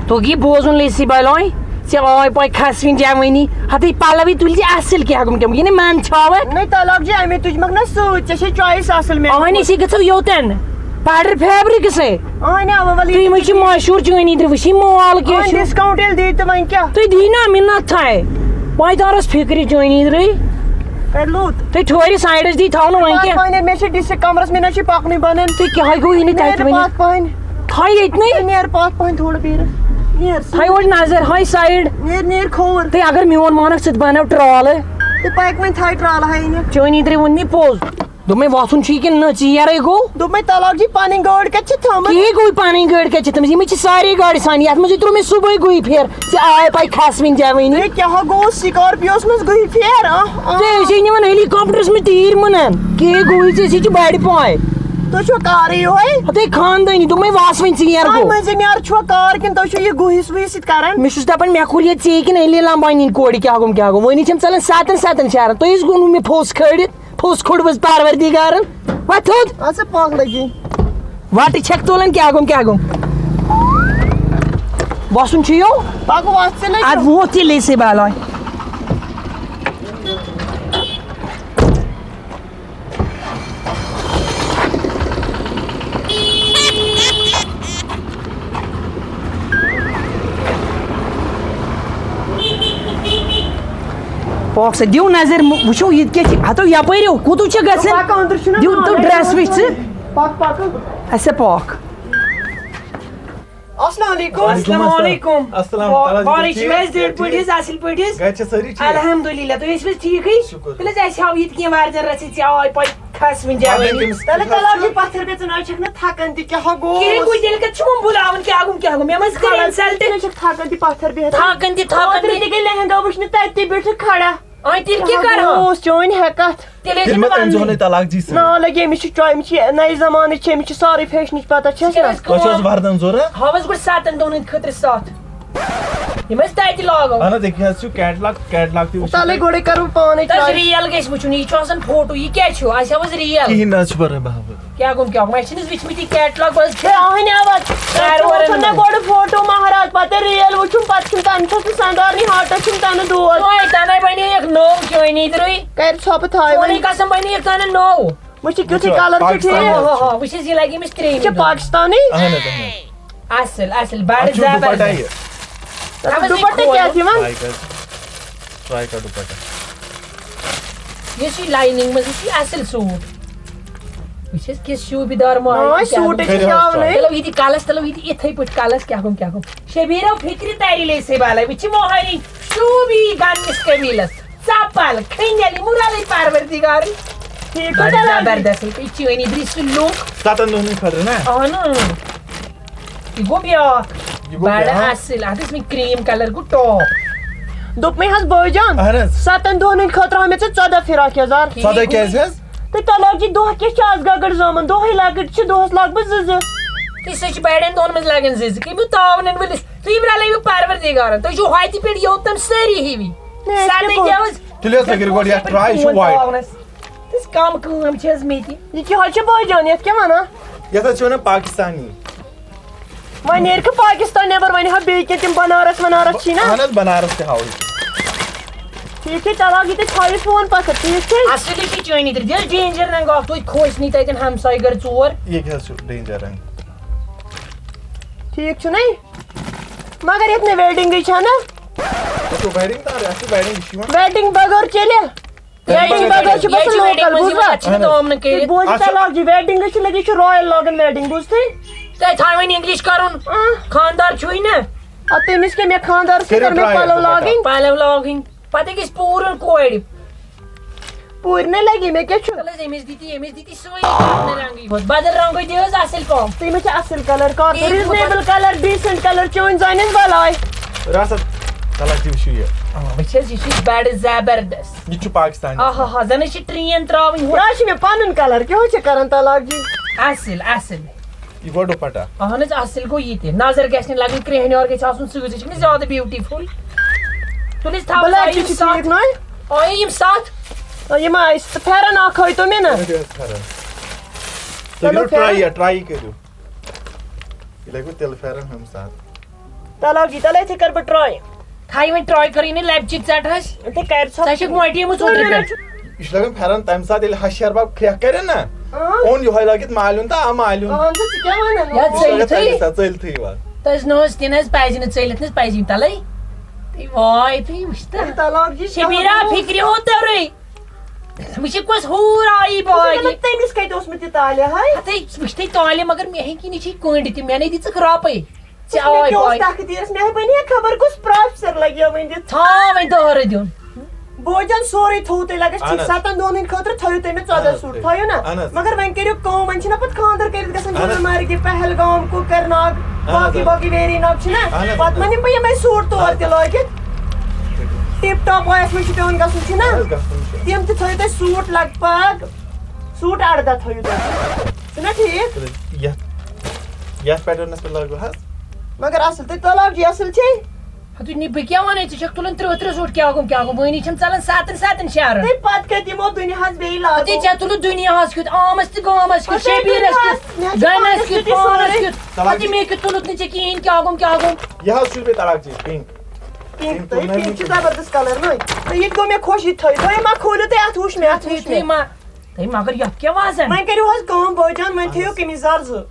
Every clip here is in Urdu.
توگی بوزن لیسی بالای سی آی پای خسوین جوانی حتی پالوی تولی اصل کیا گم کم یعنی من چاوه نه طلاق جی امی تج مگنا سوچ چه چوایس اصل می آنی سی گتو یوتن پادر فیبریک سے آنی اول توی مچ مشهور جوانی در وشی مال کی آن ڈسکاؤنٹ ال دیت من کیا توی دینا منت تھای پای دارس فکری جوانی در کرلوت توی ٹھوری سائیڈس دی تھاو نو کیا پاین میں سے ڈس کمرس میں نشی پاکنی بنن توی کیا گو ینی تایت ونی پاس پاین تھای اتنی نیر پاس پاین تھوڑا پیر نیر تھای اور نظر ہائی سائیڈ نیر کھور توی اگر میون مانک ست بنو ٹرال تو پاک میں تھائی ٹرال ہے نی جوانی در ون می پوز دومے واسون چھی کہ نہ چیرے گو دومے طلاق جی پانی گاڑ کے چھ تھام کی گوی پانی گاڑ کے چھ تم چھ ساری گاڑی سانی یت مز ترو میں صبح گوی پھر سی آے پای خسوین جوانی کیا گو سکارپیوس مز گئی پھر تے سی نی من ہیلی کاپٹرس میں تیر منن کی گوی سی چھ بڑ پای تو چھو کاری ہوئی تے خاندانی دومے واسوین چیر گو مز میار چھو کار کن تو چھو یہ گوہس ویس کران میں چھس دپن مے کور یہ ژے کن ہیلی لمبانی کوڑی کیا گو ونی چھم چلن ساتن شہر تو اس گون میں پھوس کھڑت پھوس کھڑ وز پروردگارن وتھود اچھا پاک لگی واٹ چھک تولن کیا گم واسون چھیو پاک واسطے نہیں اد ووت یہ لیسے بالای پاک سے دیو نظر وچھو یہ کیا ہتو یپریو کوتو چھ گژھن دیو تو ڈریس وچ پاک ایسے پاک السلام علیکم السلام علیکم السلام بارش میں ڈیڑھ پٹیس اصل پٹیس گھر چھ ساری ٹھیک الحمدللہ تو اس وچ ٹھیک ہے پلس ایسے ہاو یہ کی وارجن رچ چھ آے پای خسوین جوانی تلے طلاق جی پتھر گژھن نہ چھک نہ تھکن تہ کیا گو کی کوئی دل کا چھم بلاون کیا گم میں مس کرن سلٹ نہ چھک تھکن تہ پتھر بھی تھاکن تہ گئی لہنگا وچھن تتی بیٹھ کھڑا آئی تیل کی کر اوس چون ہیکت تیل مت انزو نے طلاق جی سے نہ لگے مش چوy مش نئی زمانہ چھ مش ساری فیشن پتہ چھ تو چھس وردن زورا ہاوس گڈ ساتن دونن خطر ساتھ یہ مس تایت لاگو انا دیکھیا چھ کیٹلاگ تہ تلے گوڑے کرو پانے تس ریل گیس وچھن یہ چھسن فوٹو یہ کیا چھو اس ہاوس ریل کی نہ چھ بر بہو کیا میں چھنس وچ متی کیٹلاگ بس آہن آواز نہ گوڑ فوٹو مہاراج پتہ ریل وچھن پتہ چھن تن چھس سندارنی ہاٹ چھن تن دوز اوے تنے بنی ایک نو چوینی درئی کر چھپ تھائی ونے قسم بنی ایک تنے نو مجھ کیوتی کلر چھ ہاں وچ یہ لگی مس کریم چھ پاکستانی اصل بڑ زبردست دوپٹہ کیا تھی من ٹرائی کا دوپٹہ یہ سی لائننگ میں سی اصل سوٹ وچس کس شوبیدار ماں سوٹ چاو نہیں چلو یہ کالس چلو یہ اتھے پٹ کالس کیا گم شبیرو فکری تاری لے سے بالا وچ موہری شوبی گانس کمیلس چپل کھنجلی مرالی پروردگار ٹھیک ہے زبردست ہے چونی درس لوک ساتن دون خطر نا انا یہ گو بیا بڑا اصل اس میں کریم کلر کو ٹاپ دوپ میں ہس بوئی جان ساتن دون خطر ہمیں 14 فراق یزار سادا کیسے تو طلاق جی دہ کیا چھ گگڑ زامن دہ لگٹ چھ دہس لگ بہ زز تیس بڑین دون مز لگن زز کہ بہ تاونن ولس تو برالے پروردگار تو جو ہاتی پیڑ یوتم ساری ہیوی سارے کیاوس تلیس لگیر گوڑ یا ٹرائی شو وائٹ تس کم کام چھس میتی یہ کیا چھ بوئی جان یہ کیا ونا یہ تو چھنا پاکستانی وۄنۍ نیرِ پاکستان نیبر وۄنۍ ہا بیٚیہِ کینٛہہ تِم بنارس ونارس چھی نا اہن حظ بنارس تہِ ہاوو ٹھیٖک چھِ طلاق یہِ تہِ تھٲیِو فون پتھر ٹھیٖک چھِ اصل چھ چونی در دل ڈینجر رنگ اکھ توی کھوش نی تتن ہمساے گر ژور یہ کیا چھُ ڈینجر رنگ ٹھیٖک چھُ نَے مگر یتھ نہٕ ویڈِنٛگٕے چھےٚ نا تو ویڈنگ تار اصل ویڈنگ چھِ یوان ویڈِنٛگ بغٲر چلہِ ویڈِنٛگ بغٲر چھِ بس لوکل بوٗزوا بوٗزِ طلاق جی ویڈِنٛگٕے چھِ لگی چھُ رایل لاگان ویڈِنٛگ بوٗزتھٕے تۄہہِ تھاے وۄنۍ انگلش کرُن خاندار چھُے نا ادٕ تٔمِس کیٛاہ مےٚ خاندارس کر مےٚ پلو لاگٕنۍ پلو لاگٕنۍ پتہٕ گژھِ پوٗرٕ کورِ پوٗرِ نَے لگی مےٚ کیٛاہ چھُ أمِس دِتی سُے رنگٕے ہوت بدل رنگٕے دِ حظ اصل پہم تٔمِس چھِ اصل کلر کر ریٖزنیبل کلر ڈیٖسنٹ کلر چٲنۍ زانٮ۪س بلاے راسا طلاق جی وچھو یہ وٕچھ یہ چھ بڑ زبردست یہ چھُ پاکستانی آہا زن چھ ٹرین تراوٕنۍ یہِ چھُ مےٚ پنُن کلر کیٛاہ چھِ کران طلاق جی اصل یہ گوٚو دوپٹہ اہن حظ اصل گو یہ تہِ نظر گژھِ نہٕ لگٕنۍ کرٛہنیور گژھِ آسُن سۭتۍ سُہ چھُ نہٕ زیادٕ بیوٹیفul تُلِس تھاو بلیک تہِ چھِ ٹھیٖک نَے آیے یِم سَتھ یِم پھٮ۪رن اکھ ہٲیتو مےٚ نا چلو ٹرائی کریو یہ لگو تیل پھیرن ہم ساتھ طلاق جی تلے تھے کر بہ ٹرائی تھائی وۄنۍ ٹراے کٔرٕنۍ لبہِ چِک ژٹ حظ تے کر ژٕ چھکھ موٹیمٕژ اوترٕ پٮ۪ٹھ یہ لگان پھرن تمہ سات ییٚلہِ ہشہٕ ہربب کھرٛٮ۪کھ کرن نا اوٚن یہوے لٲگِتھ مالیُن تہٕ آ مالیُن یا ژٔلِتھٕے ژٔلتھٕے وَ تس نہ حظ تہِ نہ حظ پزِ نہٕ ژٔلِتھ نہ حظ پزِ یِم تلے تُہۍ واے تُہۍ وٕچھ تہٕ طلاق جی شبیرا فکرِ ہو تورٕے وٕچھ کۄس ہوٗر آیی باگہِ تٔمِس کتہِ اوسمُت یہِ تالہِ ہاے ہتٕے وٕچھ تُہۍ تالہِ مگر مےٚ ہیٚکہِ نہٕ چھِ کٔنٛڈۍ تہِ مےٚ نے دِژٕکھ رۄپے ژےٚ آے باے تقدیٖرس مہربٲنی خبر کُس پروفیسر لگیو وۄنۍ دِتھ تھاو وۄنۍ دٲرٕ دیُن بوجان سورُے تھوٚو تۄہہِ لگس ٹھیٖک 7 دۄہن ہٕنٛدِ خٲطرٕ تھٲیِو تُہۍ مےٚ 14 سوٗٹ تھٲیِو نا مگر وۄنۍ کٔرِو کٲم وۄنۍ چھِنا پتہٕ خانٛدر کٔرِتھ گژھان گُلمرگہِ پہلگام کُکر ناگ باقٕے باقٕے ویری ناگ چھِنا پتہٕ ما نِمہٕ بہٕ یِمے سوٗٹ تور تہِ لٲگِتھ ٹِپ ٹاپ وایس منٛز چھُ پیٚوان گژھُن چھُنا تِم تہِ تھٲیِو تُہۍ سوٗٹ لگ بگ سوٗٹ 18 تھٲیِو تُہۍ چھُنا ٹھیٖک یتھ پیٹرنس پٮ۪ٹھ لاگو حظ مگر اصٕل تُہۍ طلاق جی اصٕل چھے ہتُے نہِ بہٕ کیٛاہ ونے ژٕ چھکھ تُلان 30 سوٗٹ کیٛاہ گوٚم وٕنی چھَم ژلان 7 شہرن تُہۍ پتہٕ کتہِ یِمو دُنیاہس بیٚیہِ ہتٕے لاگو ژےٚ تُلُتھ دُنیاہس کیُتھ آمس تہِ گامس کیُتھ شبیٖرس کیُتھ گنس کیُتھ پانس کیُتھ ہتٕے مےٚ کیُتھ تُلُتھ نہٕ ژےٚ کِہیٖنۍ کیٛاہ گوٚم یہ حظ چھُس بیٚیہِ طلاق چیٖز پِنک پِنک تُہۍ پِنک چھُ زبردست کلر نٔے تہٕ یہِ تہِ گوٚو مےٚ خۄش یہِ تھٲیِو تُہۍ ما کھوٗلِو تُہۍ اتھ وٕچھ مےٚ اتھ وٕچھ مےٚ تُہۍ مگر یتھ کیٛاہ وزن وۄنۍ کٔرِو حظ کٲم بٲجان وۄنۍ تھٲیِو قمیٖضار 2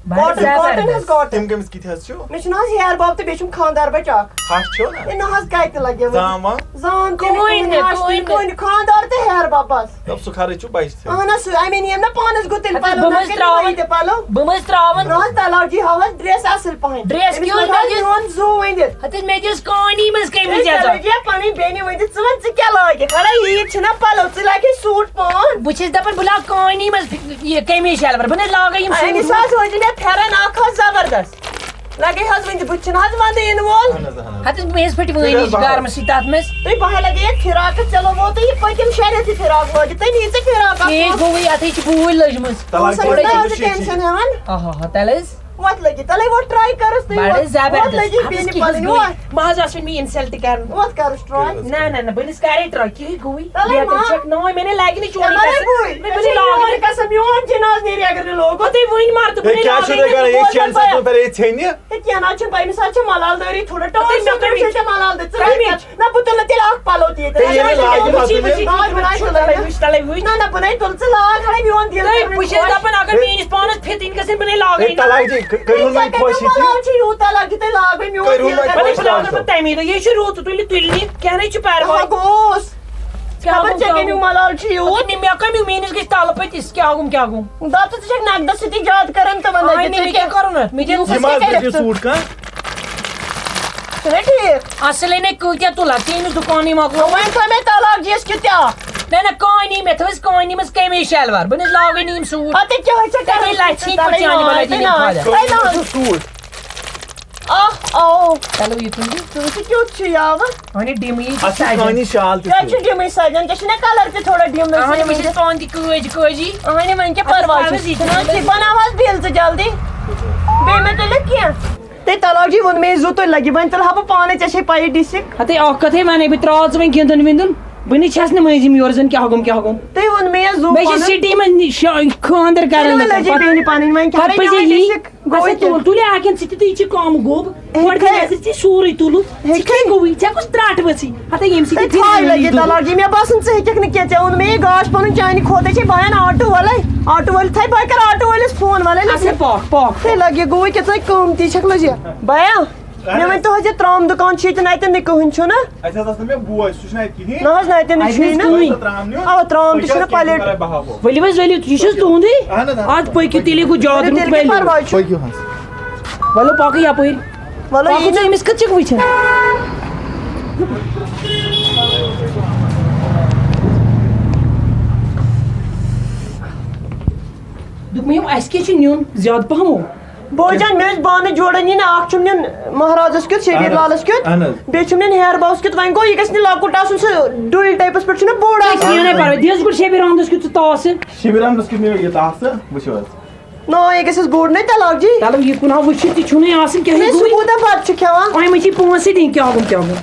بڑٕ کاٹن حظ کاٹن تِم کٔمِس کِتھ حظ چھُو مےٚ چھُنہٕ حظ ہیر باب تہٕ بیٚیہِ چھُم خانٛدار بچہِ اکھ ہش چھو نا ہے نہ حظ کتہِ لگہِ زام وام زان کٕہۭنۍ خانٛدار تہٕ ہیر باب بس دپ سُہ خرٕچ چھُ بچہِ تہِ اہن حظ سُہ امی نِیم نا پانس گوٚو تیٚلہِ پلو بہٕ مہ چھَس تراوان پلو بہٕ مہ چھَس تراوان نہ حظ طلاق جی ہاو حظ ڈرٮ۪س اصٕل پہن ڈرٮ۪س کیُتھ میون زوٗ ؤنِتھ ہتٕے مےٚ دِژ کانی منٛز کٔمِچ پنٕنۍ بیٚنہِ ؤنِتھ ژٕ وَن ژٕ کیٛاہ لاگکھ کھڑا عیٖد چھِنا پلو ژٕ لاگہِ سوٗٹ پان بہٕ چھَس دپان بہٕ لاگہٕ کانی منٛز یہِ قمیٖض شلوار بہٕ نہ لاگے یِم أمِس حظ وٲجہِ مےٚ پھٮ۪رن اکھ حظ زبردست لگے حظ ؤنِتھ بہٕ چھُنہٕ حظ ونٛدٕ یِنہٕ وول ہتٕے مےٚ ٲسۍ پھٕٹۍ وٲنِج گرمسٕے تتھ منٛز تُہۍ بہٕ لگے یتھ فراکس ژےٚ لوگو تہٕ یہِ پٔتِم 6 رٮ۪تھ فراک لٲگِتھ تُہۍ نِیِو ژےٚ فراک ٹھیٖک گوٚوٕے یتھٕے چھِ بوٗلۍ لٔجمٕژ ٹینشن ہٮ۪وان تیٚلہِ حظ وۄتھ لٔگِتھ تَلے وۄتھ ٹراے کَرُس بڑٕ زبردست لٔگِتھ بیٚنہِ پنٕنۍ بہٕ حظ آسہٕ وۄنۍ مےٚ اِنسلٹ کرُن وۄتھ کَرُس ٹراے نہ نہ بہٕ نہٕ کرے ٹراے کِہیٖنۍ گوٚوٕے تَلے ما چھکھ نوے مےٚ نے لگہِ نہٕ چوری میون قسم میون جناز نیرِ اگر نہٕ لوگو تُہۍ ؤنۍ مر تہٕ بہٕ کیٛاہ چھُو تُہۍ کران یہِ شٮ۪ن سَتن پٮ۪ٹھ ژھیٚنہِ ہے کیٚنٛہہ نہ حظ چھُنہٕ پاے أمِس حظ چھِ ملال دٲری تھوڑا ٹٲٹھ ملال دٲری نہ بہٕ تُلہٕ تیٚلہِ اکھ پلو تہِ نہ نہ بہٕ نَے تُل ژٕ لاگ کھڑا میون دِل بہٕ چھَس دپان اگر میٲنِس پانس فِتِنۍ گژھن بہٕ نَے لاگٕے طلاق جی کٔرِو وۄنۍ خۄش ملال چھِ یوٗتاہ لگہِ تُہۍ لاگٕے میون کٔرِو وۄنۍ بہٕ تمی دۄہ یہِ چھُ رُت تُلہِ تُلنہِ کیٛاہ نَے چھُ پرواے گوس خبر ژےٚ کَمیُک ملال چھُ یوٗت مےٚ کمیُک میٲنِس گژھِ تلہٕ پٔتِس کیٛاہ گوٚم دپ ژٕ چھکھ نقدس سۭتی زیادٕ کران تہٕ مےٚ کیٛاہ کرُن اَتھ مےٚ دِن یِم حظ دِژ سوٗٹ کانٛہہ چھُنا ٹھیٖک اصلے نے کۭتیاہ تُلکھ ژےٚ أمِس دُکانٕے مۄکلو وۄنۍ تھٲے مےٚ طلاق جیس کیُتھ اکھ نہ نہ کانی مےٚ تھٲوٕس کانی منٛز قمیٖض شلوار بہٕ نہٕ حظ لاگے نہٕ یِم سوٗٹ اَدٕ کیٛاہ چھےٚ تَلے لَژھِ ژھٕنۍ پَتہٕ چانہِ بَلایہِ دِنۍ فادر سوٗٹ چلو یہِ تُلہِ ژٕ چھِ کیُتھ چھُ یاوٕ وۄنۍ ڈِمٕے اَتھ چھُ کانی شال تہِ ژےٚ چھُ ڈِمٕے سجان ژےٚ چھُنا کلر تہِ تھوڑا ڈِم بہٕ چھَس پانہٕ تہِ کٲجی اہنہِ وۄنۍ کیٛاہ پرواے چھُ بناو حظ بِل ژٕ جلدی بیٚیہِ مےٚ تُلِکھ کینٛہہ تُہۍ طلاق جی ووٚن مےٚ زٕ تُہۍ لگہِ وۄنۍ تُلہٕ ہا بہٕ پانے ژےٚ چھے پَیی ڈِسِک ہتٕے اکھ کتھے ونے بہٕ تراو ژٕ وۄنۍ گِنٛدُن وِنٛدُن بہٕ نہٕ چھَس نہٕ مٔنٛزِم یورٕ زن کیٛاہ گوٚم تُہۍ ووٚن مےٚ زٕ مےٚ چھِ سِٹی منٛز خانٛدر کران بیٚنہِ پنٕنۍ وۄنۍ تُلہِ اکٮ۪ن ژٕ تہِ یہِ چھِ کم گوٚب گۄڈٕ سورُے تُلُتھ گوٚوٕے ژےٚ کُس ترٛٹھ ؤژھی ہتٕے ییٚمہِ سۭتۍ لگہِ طلاق جی مےٚ باسان ژٕ ہیٚککھ نہٕ کینٛہہ ژےٚ ووٚن مےٚ یہِ گاش پنُن چانہِ کھۄتہٕ چھے بہان آٹوٗ وٲلۍ تھاے بہٕ کرٕ آٹوٗ وٲلِس فون وَلے لگہِ گوٚوٕے کیٛاہ ژٕ قۭمتی چھکھ لٔجہِ بیا مےٚ ؤنۍ تو حظ یہِ ترام دُکان چھُ ییٚتٮ۪ن اَتٮ۪ن نہٕ کٕہٕنۍ چھُنہ اَسہِ حظ ٲس نہٕ مےٚ بوے سُہ چھُنہٕ اَتہِ کِہیٖنۍ نہ حظ نہ اَتٮ۪ن نہٕ چھُیی نہٕ اَوا ترام تہِ چھُنہ پَلیٹ ؤلِو حظ ؤلِو یہِ چھُ حظ تُہُنٛدُے اَدٕ پٔکِو تیٚلے گوٚو زیادٕ پرواے چھُ ولو پاکٕے یپٲرۍ وَلہٕ یی ژٕ أمِس کَتھ چھِکھ وٕچھان دوٚپمَے اَسہِ کیٛاہ چھُ نیُن زیادٕ پَہم بوجان مےٚ ٲسۍ بانہٕ جوڑن یِنۍ اکھ چھُم نیُن مہرازس کیُتھ شبیٖر لالس کیُتھ بیٚیہِ چھُم نیُن ہیر باوس کیُتھ وۄنۍ گوٚو یہِ گژھِ نہٕ لۄکُٹ آسُن سُہ ڈُلۍ ٹایپس پٮ۪ٹھ چھُنہ بوٚڑ آسان کِہیٖنۍ نَے پرواے دِژ گۄڈٕ شبیٖر احمدس کیُتھ ژٕ تاسہٕ شبیٖر احمدس کیُتھ نِیو یہِ تاسہٕ وٕچھِو حظ نو یہِ گژھٮ۪س بوٚڑ نَے طلاق جی چلو یہِ کُن ہا وٕچھِتھ تہِ چھُنَے آسان کیٛاہ سُہ کوٗتاہ بَتہٕ چھُ کھٮ۪وان وۄنۍ ما چھِ پونٛسہٕ دِنۍ کیٛاہ گوٚم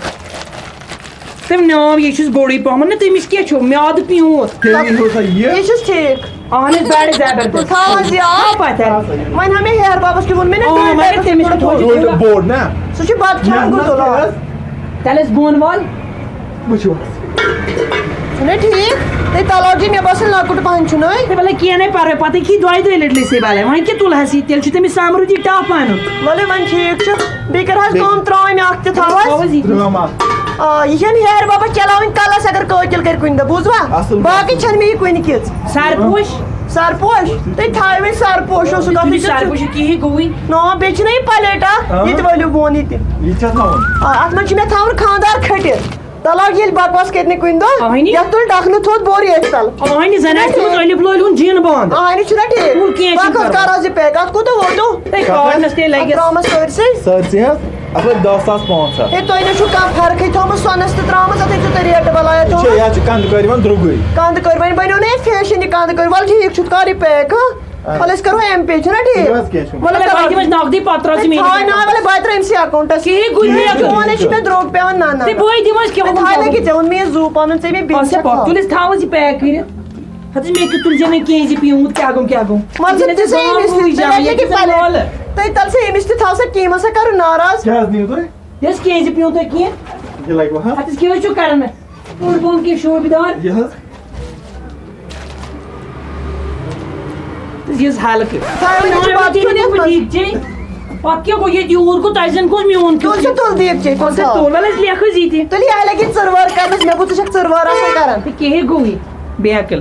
تٔمۍ ناو یہِ چھُس بوٚڑٕے پہم نہ تٔمِس کیٛاہ چھُ میادٕ پیوٗت یہِ چھُس ٹھیٖک آنے بیڑ زبردست تھاوس یاد پتہ وۄنۍ ہمیں ہیر بابس کی ووٚن مےٚ نا مگر تٔمِس چھُ تھوڑا بوڑ نا سُہ چھُ بتہٕ کھٮ۪وان گُتُل تیٚلہِ ٲسۍ بۄن وول وٕچھِو چھُنا ٹھیٖک تُہۍ تلاو جی مےٚ باسان لۄکُٹ پہن چھُنہٕ تے بلے کینٛہہ نہٕ پرواے پتہٕ کھی دۄیہِ دۄیہِ لٹہِ لٔسے بالے وۄنۍ کیٛاہ تُلہس یہِ تیٚلہِ چھُ تٔمِس سمرُدی ٹپ انُن ولے وۄنۍ ٹھیٖک چھُ بیٚیہِ کر حظ کٲم ترٛامہِ اکھ تہِ تھاوس ترٛٲم اکھ آ یہِ چھَنہٕ ہیر بابس چلاوٕنۍ کلس اگر قٲتِل کرِ کُنہِ دۄہ بوٗزوا باقٕے چھَنہٕ مےٚ یہِ کُنہِ کِژ سرپوش سرپوش تُہۍ تھٲیو وۄنۍ سرپوش اوسُکھ سرپوش کِہی گوٚوٕے نا بیٚیہِ چھُنا یہِ پلیٹ اکھ یہِ تہِ ؤلِو بۄن یہِ تہِ یہِ چھا تھاوُن اتھ منٛز چھُ مےٚ تھاوُن خانٛدار کھٔٹِتھ تلاو ییٚلہِ بکواس کرِ نہٕ کُنہِ دۄہ اہنہِ یتھ تُل ڈکھنہٕ تھوٚد بوٚر ییٚتھۍ تل آنہِ زن آسہِ تھوٚمُت ألِف لٲلۍ ہُنٛد جِن بنٛد اہنہِ چھُنا تُل ٹھیٖک کیٚنٛہہ چھُنہٕ بکواس کر حظ یہِ پیک اتھ کوٗتاہ ووتوٕ ہے کاڈنس تے لگہِ ترٛامس سٲرسٕے سٲرسٕے حظ اتھ لٔگۍ 10,500 ہے تۄہہِ نہ چھُو کانٛہہ فرقٕے تھٲومٕژ سۄنس تہٕ ترٛامس اتھ ہیٚکِو تُہۍ ریٹ بلایا چھِ تھوٚمُت یہِ حظ چھُ کندٕ کٲرۍ یِوان درٛوٚگٕے کندٕ کٔرۍ وۄنۍ بنیو نہ یہِ فیشن یہِ کندٕ کٔرۍ ول ٹھیٖک چھُ کر یہِ پیک وَلہٕ أسۍ کرو ایم پے چھُنا ٹھیٖک وَلہٕ بہٕ دِمس نقدٕے پتہٕ ترٛاو ژٕ تھاے نا وَلہٕ بہٕ ترٛاوٕ أمسٕے اکاونٹس کِہی گُلہِ چون چھُ مےٚ درٛوگ پیٚوان نہ نہ بہٕ دِمس تھاے لگی ژےٚ ووٚن مےٚ یہِ زوٗ پنُن ژےٚ مےٚ بیٚیہِ تُلِس تھاوس یہِ پیک کٔرِتھ ہتس مےٚ تہِ تُلزِ مےٚ کینٛہہ زِ پیوٗنٛت کیٛاہ گوٚو کیٛاہ گوٚو تُہۍ تل سا أمِس تہِ تھاو سا کیٚنٛہہ سا کرُن ناراض کیٛاہ حظ نِیِو تُہۍ یۄس کینٛہہ زِ پیوٗنٛت تۄہہِ کینٛہہ یہِ لگوٕ حظ ہتس کیٛاہ حظ چھُو کران اوٚڑ بۄن کینٛہہ شوٗبدار یہِ حظ یُس ہلکہٕ تُل پتہٕ کیٛاہ گوٚو ییٚتہِ یوٗت گوٚو تۄہہِ زن گوٚو میون سا تُل دیٖپچے تُل سا تُل وَلہٕ حظ لیکھ حظ یہِ تہِ تُل یہِ لگی ژٕر وٲر کرنس مےٚ بوٗز ژٕ چھکھ ژٕر وٲر آسان کران کِہی گوٚو یہِ بیکٕل